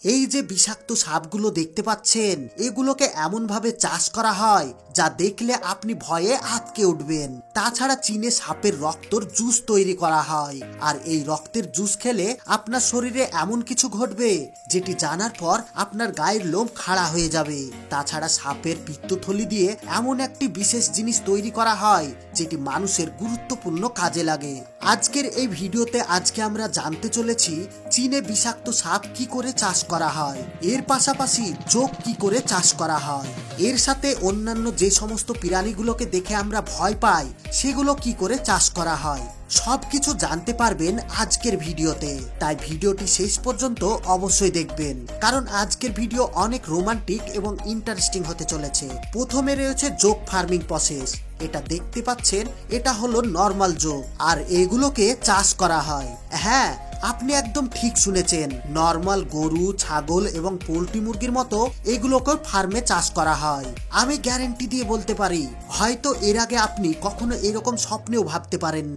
এই যে বিষাক্ত সাপগুলো দেখতে পাচ্ছেন, এগুলোকে এমন ভাবে চাষ করা হয় যা দেখলে আপনি ভয়ে আঁতকে উঠবেন। তাছাড়া চীনে সাপের রক্তর জুস তৈরি করা হয়, আর এই রক্তের জুস খেলে আপনার শরীরে এমন কিছু ঘটবে যেটি জানার পর আপনার গায়ের লোম খাড়া হয়ে যাবে। তাছাড়া সাপের পিত্তথলি দিয়ে এমন একটি বিশেষ জিনিস তৈরি করা হয় যেটি মানুষের গুরুত্বপূর্ণ কাজে লাগে। আজকের এই ভিডিওতে আমরা জানতে চলেছি চীনে বিষাক্ত সাপ কি করে চাষ করা হয়, এর পাশাপাশি জোক কি করে চাষ করা হয়, এর সাথে অন্যান্য যে সমস্ত প্রাণীগুলোকে দেখে আমরা ভয় পাই সেগুলো কি করে চাষ করা হয়, সবকিছু জানতে পারবেন আজকের ভিডিওতে। তাই ভিডিওটি শেষ পর্যন্ত অবশ্যই দেখবেন, কারণ আজকের ভিডিও অনেক রোমান্টিক এবং ইন্টারেস্টিং হতে চলেছে। প্রথমে রয়েছে জোক ফার্মিং প্রসেস। এটা দেখতে পাচ্ছেন, এটা হলো নরমাল জোক, আর এগুলোকে চাষ করা হয়। হ্যাঁ, আপনি একদম ঠিক শুনেছেন, নরমাল গরু, ছাগল এবং পোল্ট্রি মুরগির মতো এগুলোকেও ফার্মে চাষ করা হয়। আমি গ্যারান্টি দিয়ে বলতে পারি, হয়তো এর আগে আপনি কখনো এরকম স্বপ্নেও ভাবতে পারেন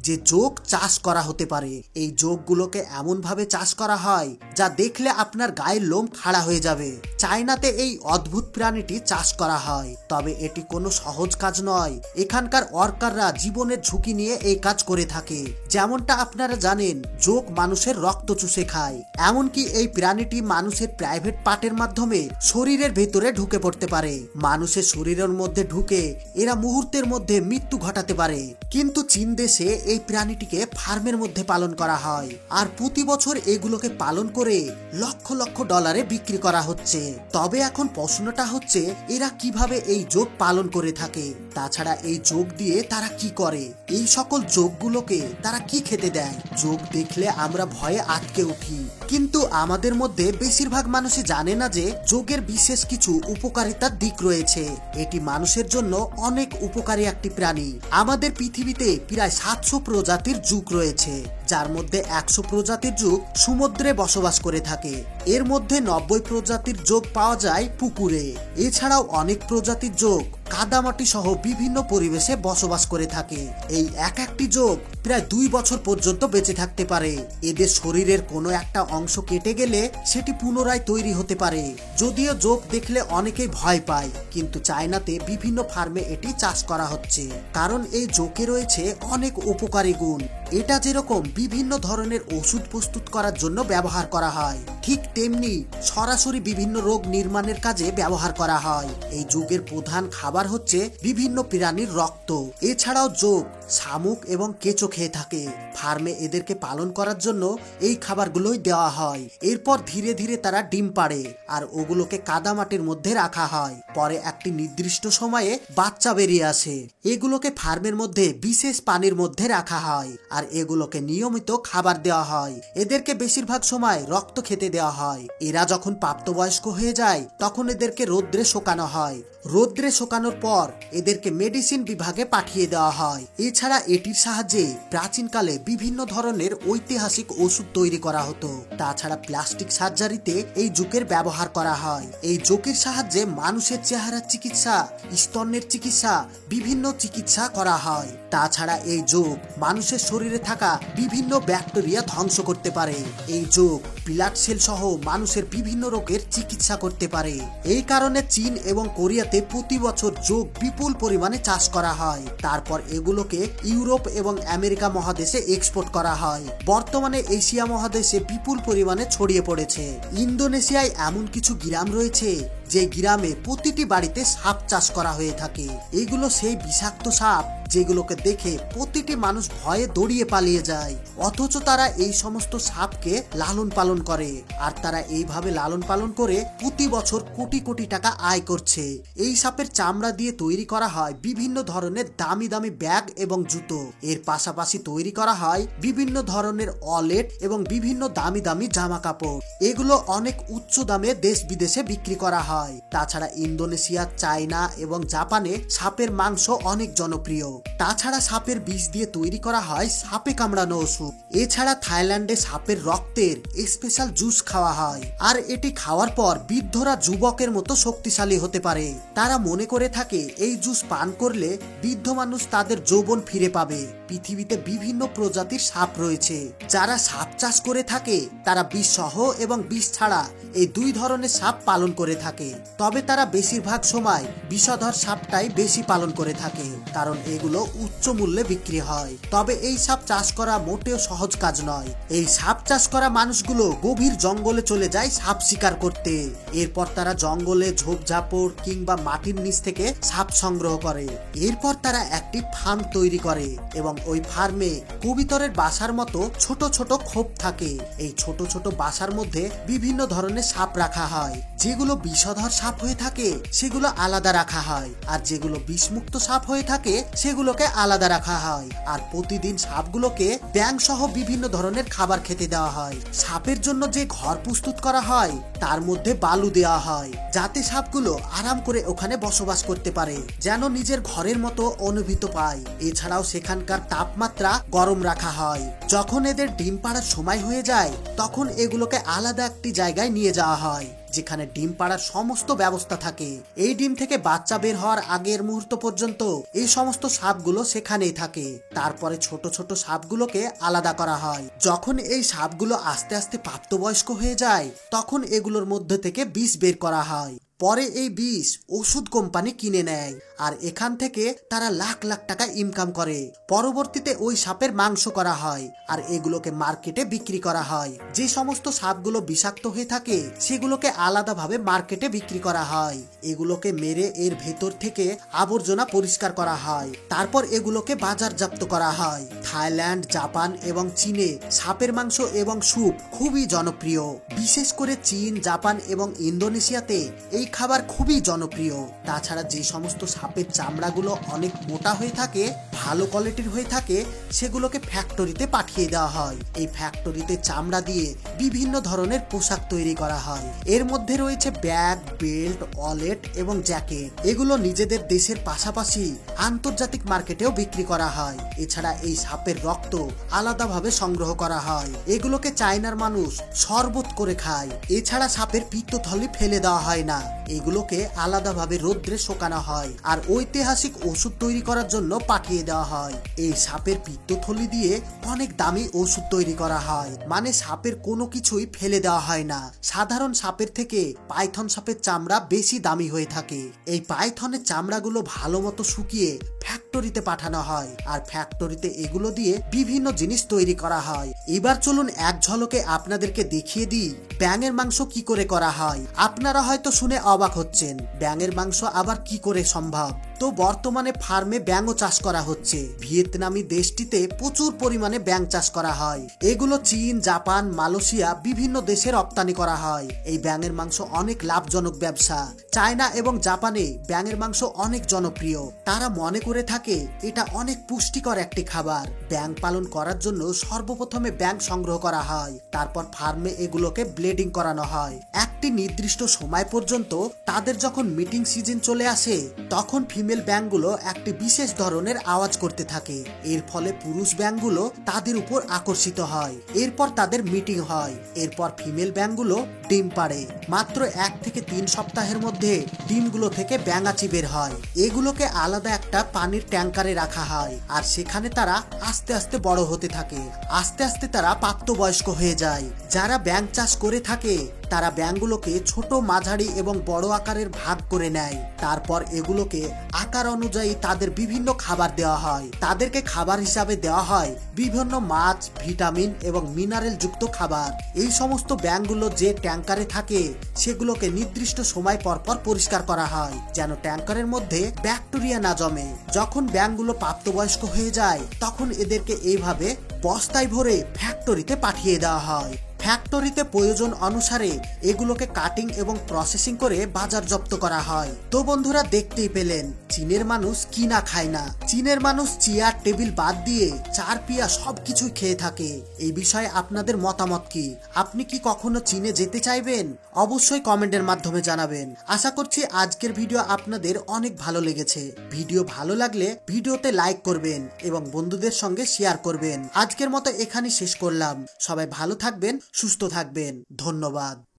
যে জোক চাষ করা হতে পারে। এই জোকগুলোকে এমন ভাবে চাষ করা হয় যা দেখলে আপনার গায়ের লোম খাড়া হয়ে যাবে। চায়নাতে এই অদ্ভুত প্রাণীটি চাষ করা হয়, তবে এটি কোনো সহজ কাজ নয়। এখানকার ওয়ার্কাররা জীবনের ঝুঁকি নিয়ে এই কাজ করে থাকে। যেমনটা আপনারা জানেন, জোক মানুষের রক্ত চুষে খায়, এমনকি এই প্রাণীটি মানুষের প্রাইভেট পার্টের মাধ্যমে শরীরের ভেতরে ঢুকে পড়তে পারে। মানুষের শরীরের মধ্যে ঢুকে এরা মুহূর্তের মধ্যে মৃত্যু ঘটাতে পারে। কিন্তু চীন দেশে এই প্রাণীটিকে ফার্মের মধ্যে পালন করা হয়, আর প্রতি বছর এগুলোকে পালন করে লক্ষ লক্ষ ডলারে বিক্রি করা হচ্ছে। তবে এখন প্রশ্নটা হচ্ছে, এরা কিভাবে এই জোক পালন করে থাকে? তাছাড়া এই জোক দিয়ে তারা কি করে? এই সকল জোকগুলোকে তারা কি খেতে দেয়? জোক দেখলে আমরা ভয়ে আটকে উঠি, কিন্তু আমাদের মধ্যে বেশিরভাগ মানুষই জানে না যে জোকের বিশেষ কিছু উপকারিতার দিক রয়েছে। এটি মানুষের জন্য অনেক উপকারী একটি প্রাণী। আমাদের পৃথিবীতে প্রায় 700 প্রজাতির জোক রয়েছে, যার মধ্যে 100 প্রজাতির জোক সমুদ্রে বসবাস করে থাকে। এর মধ্যে 90 প্রজাতির জোক পাওয়া যায় পুকুরে। এছাড়াও অনেক প্রজাতির জোক কাদামাটি সহ বিভিন্ন পরিবেশে বসবাস করে থাকে। এই একটি জোক প্রায় 2 বছর পর্যন্ত বেঁচে থাকতে পারে। এদের শরীরের কোনো একটা অংশ কেটে গেলে সেটি পুনরায় তৈরি হতে পারে। যদিও জোক দেখলে অনেকেই ভয় পায়, কিন্তু চায়নাতে বিভিন্ন ফার্মে এটি চাষ করা হচ্ছে, কারণ এই জোকে রয়েছে অনেক উপকারী গুণ। এটা যেরকম বিভিন্ন ধরনের ওষুধ প্রস্তুত করার জন্য ব্যবহার করা হয়, ঠিক তেমনি সরাসরি বিভিন্ন রোগ নির্মাণের কাজে ব্যবহার করা হয়। এই জোকের প্রধান খাবার হচ্ছে বিভিন্ন প্রাণীর রক্ত। এছাড়াও জোক শামুক এবং কেঁচো খেয়ে থাকে। ফার্মে এদেরকে পালন করার জন্য এই খাবারগুলোই দেওয়া হয়। এরপর ধীরে ধীরে তারা ডিম পাড়ে, আর ওগুলোকে কাদামাটির মধ্যে রাখা হয়। পরে একটি নির্দিষ্ট সময়ে বাচ্চা বেরিয়ে আসে। এগুলোকে ফার্মের মধ্যে বিশেষ পানির মধ্যে রাখা হয়, আর এগুলোকে নিয়মিত খাবার দেওয়া হয়। এদেরকে বেশিরভাগ সময় রক্ত খেতে দেওয়া হয়। এরা যখন প্রাপ্তবয়স্ক হয়ে যায় তখন এদেরকে রোদ্রে শুকানো হয়। রোদ্রে শুকানোর পর এদেরকে মেডিসিন বিভাগে পাঠিয়ে দেওয়া হয়। এছাড়া এটির সাহায্যে প্রাচীনকালে বিভিন্ন ধরনের ঐতিহাসিক ওষুধ তৈরি করা হতো। তাছাড়া প্লাস্টিক সার্জারিতে এই জোকের ব্যবহার করা হয়। এই জোকের সাহায্যে মানুষের চেহারার চিকিৎসা, স্তনের চিকিৎসা, বিভিন্ন চিকিৎসা করা হয়। তাছাড়া এই জোক মানুষের শরীরে থাকা বিভিন্ন ব্যাকটেরিয়া ধ্বংস করতে পারে। এই জোক ব্লাড সেল সহ মানুষের বিভিন্ন রোগের চিকিৎসা করতে পারে। এই কারণে চীন এবং কোরিয়াতে প্রতি বছর জোক বিপুল পরিমাণে চাষ করা হয়। তারপর এগুলোকে ইউরোপ এবং আমেরিকা মহাদেশে এক্সপোর্ট করা হয়। বর্তমানে এশিয়া মহাদেশে বিপুল পরিমাণে ছড়িয়ে পড়েছে। ইন্দোনেশিয়ায় এমন কিছু গ্রাম রয়েছে যে গ্রামে প্রতিটি বাড়িতে সাপ চাষ করা হয়ে থাকে। এগুলো সেই বিষাক্ত সাপ যেগুলোকে দেখে প্রতিটি মানুষ ভয়ে দৌড়িয়ে পালিয়ে যায়, অথচ তারা এই সমস্ত সাপকে লালন পালন করে, আর তারা এইভাবে লালন পালন করে প্রতি বছর কোটি কোটি টাকা আয় করছে। এই সাপের চামড়া দিয়ে তৈরি করা হয় বিভিন্ন ধরনের দামি দামি ব্যাগ এবং জুতো। এর পাশাপাশি তৈরি করা হয় বিভিন্ন ধরনের ওয়ালেট এবং বিভিন্ন দামি দামি জামা কাপড়। এগুলো অনেক উচ্চ দামে দেশ বিদেশে বিক্রি করা হয়। তাছাড়া ইন্দোনেশিয়া, চায়না এবং জাপানে সাপের মাংস অনেক জনপ্রিয়। তাছাড়া সাপের বিষ দিয়ে তৈরি করা হয় সাপে কামড়ানো ওষুধ। এছাড়া থাইল্যান্ডে সাপের রক্তের স্পেশাল জুস খাওয়া হয়, আর এটি খাওয়ার পর বৃদ্ধরা যুবকের মতো শক্তিশালী হতে পারে। তারা মনে করে থাকে এই জুস পান করলে বৃদ্ধ মানুষ তাদের যৌবন ফিরে পাবে। পৃথিবীতে বিভিন্ন প্রজাতির সাপ রয়েছে। যারা সাপ চাষ করে থাকে তারা বিষ সহ এবং বিষ ছাড়া এই দুই ধরনের সাপ পালন করে থাকে। তবে তারা বেশিরভাগ সময় বিষধর সাপটাই বেশি পালন করে থাকে, কারণ এগুলো উচ্চ মূল্যে বিক্রি হয়। তবে এই সাপ চাষ করা মোটেও সহজ কাজ নয়। এই সাপ চাষ করা মানুষগুলো গভীর জঙ্গলে চলে যায় সাপ শিকার করতে। এরপর তারা জঙ্গলে ঝোপঝাপড় কিংবা মাটির নিচ থেকে সাপ সংগ্রহ করে। এরপর তারা একটি ফার্ম তৈরি করে এবং ওই ফার্মে কবুতরের বাসার মতো ছোট ছোট খোপ থাকে। এই ছোট ছোট বাসার মধ্যে বিভিন্ন ধরনের সাপ রাখা হয়। যেগুলো বিষধর সাপ হয়ে থাকে সেগুলো আলাদা রাখা হয়, আর যেগুলো বিষমুক্ত সাপ হয়ে থাকে সেগুলোকে আলাদা রাখা হয়। আর প্রতিদিন সাপগুলোকে ব্যাঙ সহ বিভিন্ন ধরনের খাবার খেতে দেওয়া হয়। সাপের জন্য যে ঘর প্রস্তুত করা হয় তার মধ্যে বালু দেওয়া হয়, যাতে সাপগুলো আরাম করে ওখানে বসবাস করতে পারে, যেন নিজের ঘরের মতো অনুভূত পায়। এছাড়াও সেখানকার তাপমাত্রা গরম রাখা হয়। যখন এদের ডিম পাড়ার সময় হয়ে যায় তখন এগুলোকে আলাদা একটি জায়গায় নিয়ে যাওয়া হয়, যেখানে ডিম পাড়ার সমস্ত ব্যবস্থা থাকে। এই ডিম থেকে বাচ্চা বের হওয়ার আগের মুহূর্ত পর্যন্ত এই সমস্ত সাপগুলো সেখানেই থাকে। তারপরে ছোট ছোট সাপগুলোকে আলাদা করা হয়। যখন এই সাপগুলো আস্তে আস্তে প্রাপ্তবয়স্ক হয়ে যায় তখন এগুলোর মধ্যে থেকে বিষ বের করা হয়। পরে এই বিষ ওষুধ কোম্পানি কিনে নেয়, আর এখান থেকে তারা লাখ লাখ টাকা ইনকাম করে। পরবর্তীতে ওই সাপের মাংস করা হয় আর এগুলোকে মার্কেটে বিক্রি করা হয়। যে সমস্ত সাপগুলো বিষাক্ত হয়ে থাকে সেগুলোকে আলাদাভাবে মার্কেটে বিক্রি করা হয়। এগুলোকে মেরে এর ভেতর থেকে আবর্জনা পরিষ্কার করা হয়। তারপর এগুলোকে বাজারজাত করা হয়। থাইল্যান্ড, জাপান এবং চীনে সাপের মাংস এবং স্যুপ খুবই জনপ্রিয়। বিশেষ করে চীন, জাপান এবং ইন্দোনেশিয়াতে এই খাবার খুবই জনপ্রিয়। তাছাড়া যে সমস্ত সাপের চামড়াগুলো অনেক মোটা হয়ে থাকে, ভালো কোয়ালিটির হয়ে থাকে, সেগুলোকে ফ্যাক্টরিতে পাঠিয়ে দেওয়া হয়। এই ফ্যাক্টরিতে চামড়া দিয়ে বিভিন্ন ধরনের পোশাক তৈরি করা হয়। এর মধ্যে রয়েছে ব্যাগ, বেল্ট, ওয়ালেট এবং জ্যাকেট। এগুলো নিজেদের দেশের পাশাপাশি আন্তর্জাতিক মার্কেটেও বিক্রি করা হয়। এছাড়া এই সাপের রক্ত আলাদাভাবে সংগ্রহ করা হয়। এগুলোকে চায়নার মানুষ শরবত করে খায়। এছাড়া সাপের পিত্তথলি ফেলে দেওয়া হয় না, এগুলোকে আলাদাভাবে রোদ্রে শুকানো হয় আর ঐতিহাসিক ওষুধ তৈরি করার জন্য পাঠিয়ে দেওয়া হয়। এই সাপের পিত্তথলি দিয়ে অনেক দামি ওষুধ তৈরি করা হয়। মানে সাপের কোনো কিছুই ফেলে দেওয়া হয় না। সাধারণ সাপের থেকে পাইথন সাপের চামড়া বেশি দামি হয়ে থাকে। এই পাইথনের চামড়াগুলো ভালো মতো শুকিয়ে ফ্যাক্টরিতে পাঠানো হয়, আর ফ্যাক্টরিতে এগুলো দিয়ে বিভিন্ন জিনিস তৈরি করা হয়। এবার চলুন এক ঝলকে আপনাদেরকে দেখিয়ে দিই ব্যাঙের মাংস কি করে করা হয়। আপনারা হয়তো শুনে অবাক হচ্ছেন, ব্যাঙের মাংস আবার কি করে সম্ভব। তো বর্তমানে ফার্মে ব্যাঙও চাষ করা হচ্ছে। ভিয়েতনামি দেশটিতে প্রচুর পরিমাণে ব্যাঙ চাষ করা হয়। এগুলো চীন, জাপান, মালয়েশিয়া বিভিন্ন দেশে রপ্তানি করা হয়। এই ব্যাঙের মাংস অনেক লাভজনক ব্যবসা। চায়না এবং জাপানে ব্যাঙের মাংস অনেক জনপ্রিয়। তারা মনে করে থাকে এটা অনেক পুষ্টিকর একটি খাবার। ব্যাঙ পালন করার জন্য সর্বপ্রথমে ব্যাঙ সংগ্রহ করা হয়। তারপর ফার্মে এগুলোকে ব্লিডিং করানো হয়। একটি নির্দিষ্ট সময় পর্যন্ত তাদের যখন মিটিং সিজন চলে আসে তখন ফিমেল ব্যাঙগুলো একটি বিশেষ ধরনের আওয়াজ করতে থাকে। এর ফলে পুরুষ ব্যাঙগুলো তাদের উপর আকর্ষিত হয়। এরপর তাদের মিটিং হয়। এরপর ফিমেল ব্যাঙগুলো ডিম পাড়ে। মাত্র 1 থেকে 3 সপ্তাহের মধ্যে ডিমগুলো থেকে ব্যাঙাচি বের হয়। এগুলোকে আলাদা একটা পানির ট্যাঙ্কারে রাখা হয়, আর সেখানে তারা আস্তে আস্তে বড় হতে থাকে। আস্তে আস্তে তারা প্রাপ্তবয়স্ক হয়ে যায়। যারা ব্যাঙ চাষ করে থাকে তারা ব্যাঙগুলোকে ছোট, মাঝারি এবং বড় আকারের ভাগ করে নেয়। তারপর এগুলোকে আকার অনুযায়ী তাদের বিভিন্ন খাবার দেওয়া হয়। তাদেরকে খাবার হিসাবে দেওয়া হয় বিভিন্ন মাছ, ভিটামিন এবং মিনারেল যুক্ত খাবার। এই সমস্ত ব্যাঙগুলো যে ট্যাঙ্কারে থাকে সেগুলোকে নির্দিষ্ট সময় পর পর পরিষ্কার করা হয়, যেন ট্যাঙ্কারের মধ্যে ব্যাকটেরিয়া না জমে। যখন ব্যাঙগুলো প্রাপ্তবয়স্ক হয়ে যায় তখন এদেরকে এইভাবে বস্তায় ভরে ফ্যাক্টরিতে পাঠিয়ে দেওয়া হয়। ফ্যাক্টরিতে প্রয়োজন অনুসারে এগুলোকে কাটিং এবং প্রসেসিং করে বাজারজাত করা হয়। তো বন্ধুরা, দেখতেই পেলেন চীনের মানুষ কি না খায় না। চীনের মানুষ চেয়ার টেবিল বাদ দিয়ে চার পিয়া সবকিছুই খেয়ে থাকে। এই বিষয়ে আপনাদের মতামত কি? আপনি কি কখনো চীনে যেতে চাইবেন? অবশ্যই কমেন্টের মাধ্যমে জানাবেন। আশা করছি আজকের ভিডিও আপনাদের অনেক ভালো লেগেছে। ভিডিও ভালো লাগলে ভিডিওতে লাইক করবেন এবং বন্ধুদের সঙ্গে শেয়ার করবেন। আজকের মতো এখানেই শেষ করলাম। সবাই ভালো থাকবেন, সুস্থ থাকবেন। ধন্যবাদ।